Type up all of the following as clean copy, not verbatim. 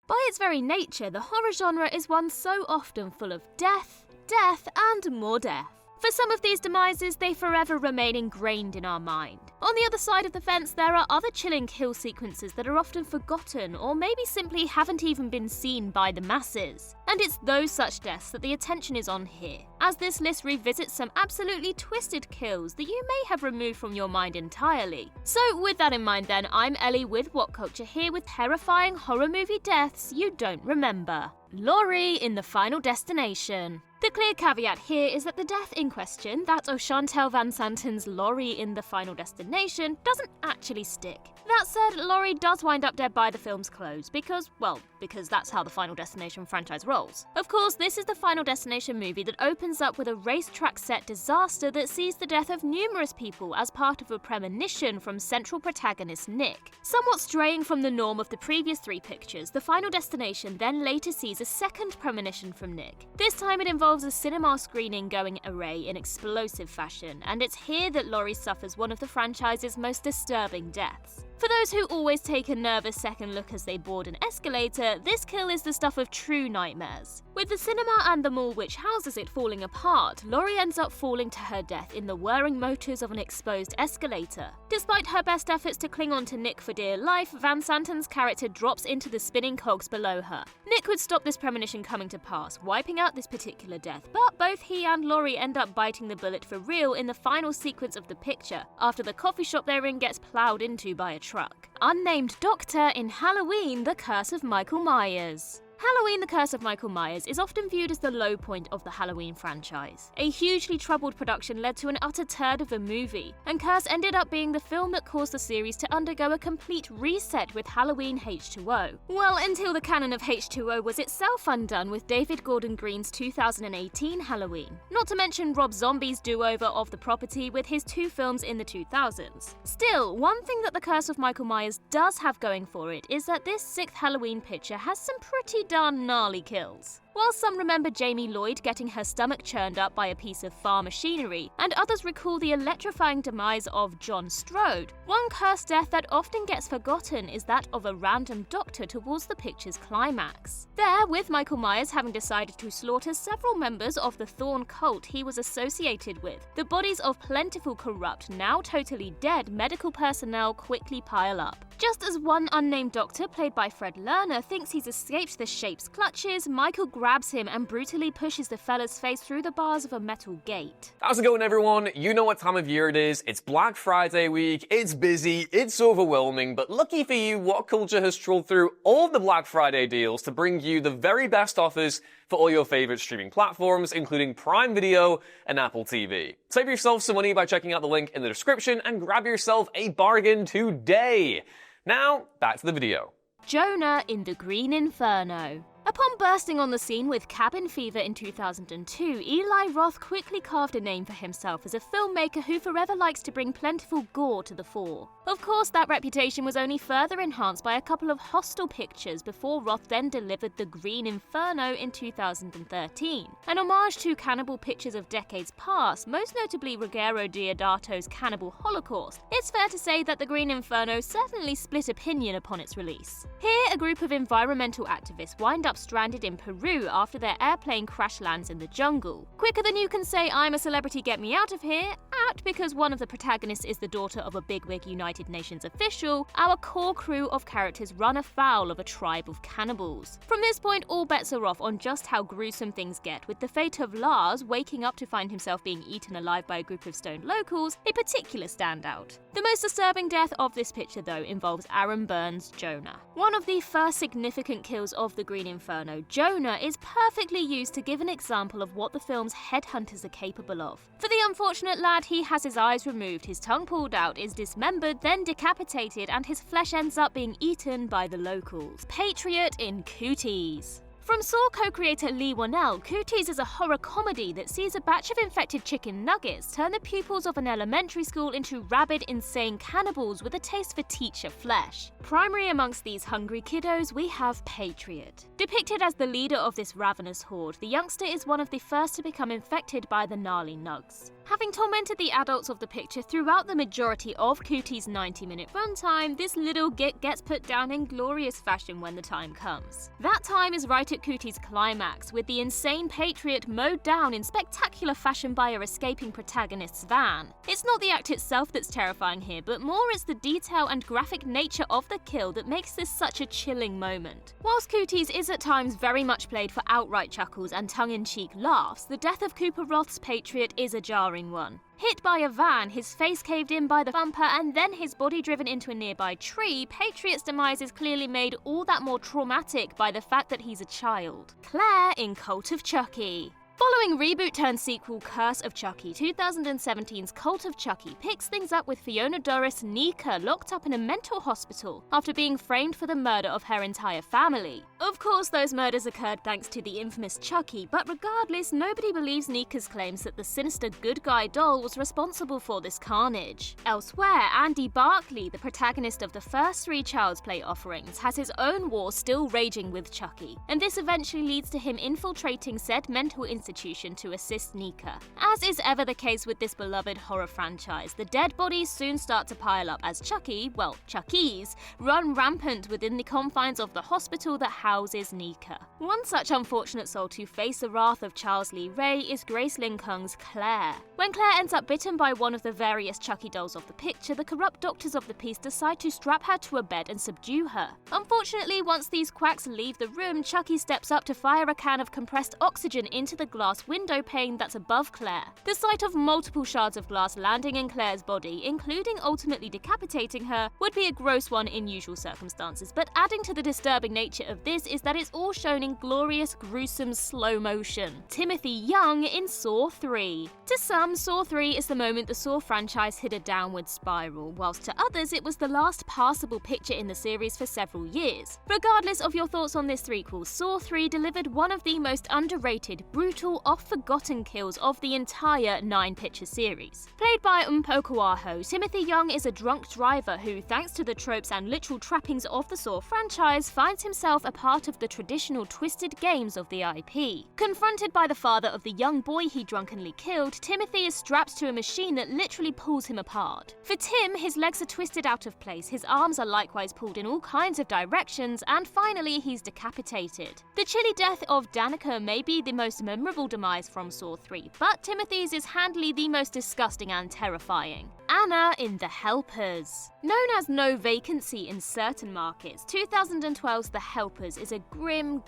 By its very nature, the horror genre is one so often full of death, death, and more death. For some of these demises, they forever remain ingrained in our mind. On the other side of the fence, there are other chilling kill sequences that are often forgotten or maybe simply haven't even been seen by the masses. And it's those such deaths that the attention is on here, as this list revisits some absolutely twisted kills that you may have removed from your mind entirely. So with that in mind then, I'm Ellie with What Culture here with terrifying horror movie deaths you don't remember. Laurie in The Final Destination. The clear caveat here is that the death in question, that of Chantal Van Santen's Laurie in The Final Destination, doesn't actually stick. That said, Laurie does wind up dead by the film's close because that's how the Final Destination franchise rolls. Of course, this is the Final Destination movie that opens up with a racetrack set disaster that sees the death of numerous people as part of a premonition from central protagonist Nick. Somewhat straying from the norm of the previous three pictures, the Final Destination then later sees a second premonition from Nick. This time it involves a cinema screening going array in explosive fashion, and it's here that Laurie suffers one of the franchise's most disturbing deaths. For those who always take a nervous second look as they board an escalator, this kill is the stuff of true nightmares. With the cinema and the mall which houses it falling apart, Laurie ends up falling to her death in the whirring motors of an exposed escalator. Despite her best efforts to cling on to Nick for dear life, Van Santen's character drops into the spinning cogs below her. Nick would stop this premonition coming to pass, wiping out this particular death, but both he and Laurie end up biting the bullet for real in the final sequence of the picture, after the coffee shop they're in gets ploughed into by a truck. Unnamed Doctor in Halloween: The Curse of Michael Myers. Halloween: The Curse of Michael Myers is often viewed as the low point of the Halloween franchise. A hugely troubled production led to an utter turd of a movie, and Curse ended up being the film that caused the series to undergo a complete reset with Halloween H2O. Well, until the canon of H2O was itself undone with David Gordon Green's 2018 Halloween. Not to mention Rob Zombie's do-over of the property with his two films in the 2000s. Still, one thing that The Curse of Michael Myers does have going for it is that this sixth Halloween picture has some pretty darn gnarly kills. While some remember Jamie Lloyd getting her stomach churned up by a piece of farm machinery, and others recall the electrifying demise of John Strode, one cursed death that often gets forgotten is that of a random doctor towards the picture's climax. There, with Michael Myers having decided to slaughter several members of the Thorn cult he was associated with, the bodies of plentiful corrupt, now totally dead medical personnel quickly pile up. Just as one unnamed doctor, played by Fred Lerner, thinks he's escaped the Shape's clutches, Michael grabs him and brutally pushes the fella's face through the bars of a metal gate. How's it going, everyone? You know what time of year it is. It's Black Friday week, it's busy, it's overwhelming, but lucky for you, What Culture has trolled through all of the Black Friday deals to bring you the very best offers for all your favorite streaming platforms, including Prime Video and Apple TV. Save yourself some money by checking out the link in the description and grab yourself a bargain today. Now, back to the video. Jonah in The Green Inferno. Upon bursting on the scene with Cabin Fever in 2002, Eli Roth quickly carved a name for himself as a filmmaker who forever likes to bring plentiful gore to the fore. Of course, that reputation was only further enhanced by a couple of Hostel pictures before Roth then delivered The Green Inferno in 2013, an homage to Cannibal pictures of decades past, most notably Ruggero Deodato's Cannibal Holocaust. It's fair to say that The Green Inferno certainly split opinion upon its release. Here, a group of environmental activists wind up stranded in Peru after their airplane crash lands in the jungle. Quicker than you can say "I'm a celebrity, get me out of here," out because one of the protagonists is the daughter of a bigwig United Nations official, our core crew of characters run afoul of a tribe of cannibals. From this point, all bets are off on just how gruesome things get, with the fate of Lars waking up to find himself being eaten alive by a group of stoned locals a particular standout. The most disturbing death of this picture, though, involves Aaron Burns' Jonah. One of the first significant kills of The Green Inferno, Jonah is perfectly used to give an example of what the film's headhunters are capable of. For the unfortunate lad, he has his eyes removed, his tongue pulled out, is dismembered, then decapitated, and his flesh ends up being eaten by the locals. Patriot in Cooties. From Saw co-creator Lee Whannell, Cooties is a horror comedy that sees a batch of infected chicken nuggets turn the pupils of an elementary school into rabid, insane cannibals with a taste for teacher flesh. Primary amongst these hungry kiddos, we have Patriot. Depicted as the leader of this ravenous horde, the youngster is one of the first to become infected by the gnarly nugs. Having tormented the adults of the picture throughout the majority of Cooties' 90-minute runtime, this little git gets put down in glorious fashion when the time comes. That time is right at Cooties' climax, with the insane Patriot mowed down in spectacular fashion by our escaping protagonist's van. It's not the act itself that's terrifying here, but more it's the detail and graphic nature of the kill that makes this such a chilling moment. Whilst Cooties is at times very much played for outright chuckles and tongue-in-cheek laughs, the death of Cooper Roth's Patriot is a jarring one. Hit by a van, his face caved in by the bumper, and then his body driven into a nearby tree, Patriot's demise is clearly made all that more traumatic by the fact that he's a child. Claire in Cult of Chucky. Following reboot-turned-sequel Curse of Chucky, 2017's Cult of Chucky picks things up with Fiona Doris Nika locked up in a mental hospital after being framed for the murder of her entire family. Of course, those murders occurred thanks to the infamous Chucky, but regardless, nobody believes Nika's claims that the sinister good guy doll was responsible for this carnage. Elsewhere, Andy Barkley, the protagonist of the first 3 Child's Play offerings, has his own war still raging with Chucky, and this eventually leads to him infiltrating said mental institution to assist Nika. As is ever the case with this beloved horror franchise, the dead bodies soon start to pile up as Chucky, well, Chuckies, run rampant within the confines of the hospital that houses Nika. One such unfortunate soul to face the wrath of Charles Lee Ray is Grace Lin Kung's Claire. When Claire ends up bitten by one of the various Chucky dolls of the picture, the corrupt doctors of the piece decide to strap her to a bed and subdue her. Unfortunately, once these quacks leave the room, Chucky steps up to fire a can of compressed oxygen into the glass window pane that's above Claire. The sight of multiple shards of glass landing in Claire's body, including ultimately decapitating her, would be a gross one in usual circumstances, but adding to the disturbing nature of this is that it's all shown in glorious, gruesome slow motion. Timothy Young in Saw 3. To some, Saw 3 is the moment the Saw franchise hit a downward spiral, whilst to others it was the last passable picture in the series for several years. Regardless of your thoughts on this threequel, Saw 3 delivered one of the most underrated, brutal, oft-forgotten kills of the entire 9-picture series. Played by Mpokuaho, Timothy Young is a drunk driver who, thanks to the tropes and literal trappings of the Saw franchise, finds himself a part of the traditional twisted games of the IP. Confronted by the father of the young boy he drunkenly killed, Timothy is strapped to a machine that literally pulls him apart. For Tim, his legs are twisted out of place, his arms are likewise pulled in all kinds of directions, and finally he's decapitated. The chilly death of Danica may be the most memorable demise from Saw 3, but Timothy's is handily the most disgusting and terrifying. Anna in The Helpers. Known as No Vacancy in certain markets, 2012's The Helpers is a grim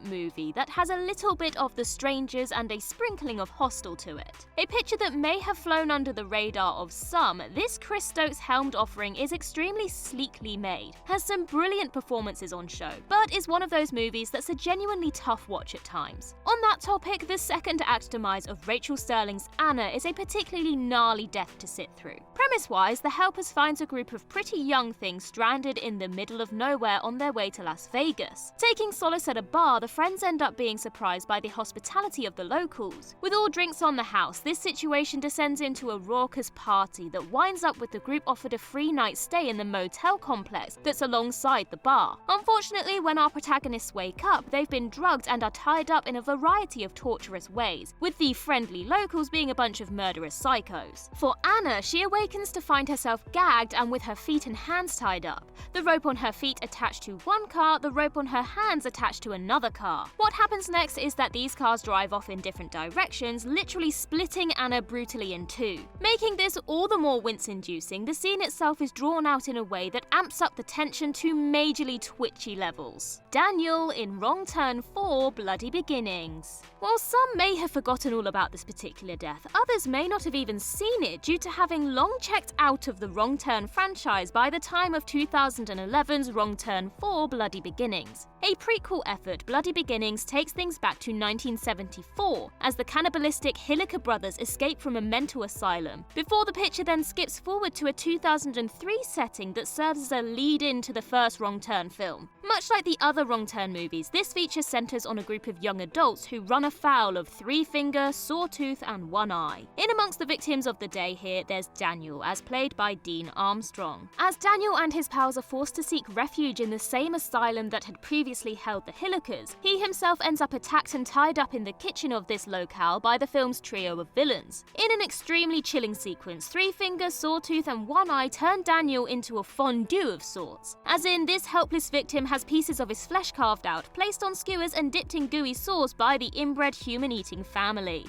movie that has a little bit of The Strangers and a sprinkling of Hostel to it. A picture that may have flown under the radar of some, this Chris Stokes helmed offering is extremely sleekly made, has some brilliant performances on show, but is one of those movies that's a genuinely tough watch at times. On that topic, the second act demise of Rachel Sterling's Anna is a particularly gnarly death to sit through. Premise-wise, The Helpers finds a group of pretty young things stranded in the middle of nowhere on their way to Las Vegas. Taking solace at a bar, the friends end up being surprised by the hospitality of the locals. With all drinks on the house, this situation descends into a raucous party that winds up with the group offered a free night stay in the motel complex that's alongside the bar. Unfortunately, when our protagonists wake up, they've been drugged and are tied up in a variety of torturous ways, with the friendly locals being a bunch of murderous psychos. For Anna, she awakens to find herself gagged and with her feet and hands tied up. The rope on her feet attached to one car, the rope on her hands attached to another car. What happens next is that these cars drive off in different directions, literally splitting Anna brutally in two. Making this all the more wince-inducing, the scene itself is drawn out in a way that amps up the tension to majorly twitchy levels. Daniel in Wrong Turn 4 Bloody Beginnings. While some may have forgotten all about this particular death, others may not have even seen it due to having long checked out of the Wrong Turn franchise by the time of 2011's Wrong Turn 4 Bloody Beginnings. A prequel effort, Bloody Beginnings, takes things back to 1974, as the cannibalistic Hilliker brothers escape from a mental asylum, before the picture then skips forward to a 2003 setting that serves as a lead-in to the first Wrong Turn film. Much like the other Wrong Turn movies, this feature centers on a group of young adults who run afoul of Three Finger, Sawtooth, and One Eye. In amongst the victims of the day here, there's Daniel, as played by Dean Armstrong. As Daniel and his pals are forced to seek refuge in the same asylum that had previously held the Hillikers, he himself ends up attacked and tied up in the kitchen of this locale by the film's trio of villains. In an extremely chilling sequence, Three Finger, Sawtooth, and One Eye turn Daniel into a fondue of sorts, as in this helpless victim has pieces of his flesh carved out, placed on skewers and dipped in gooey sauce by the inbred human-eating family.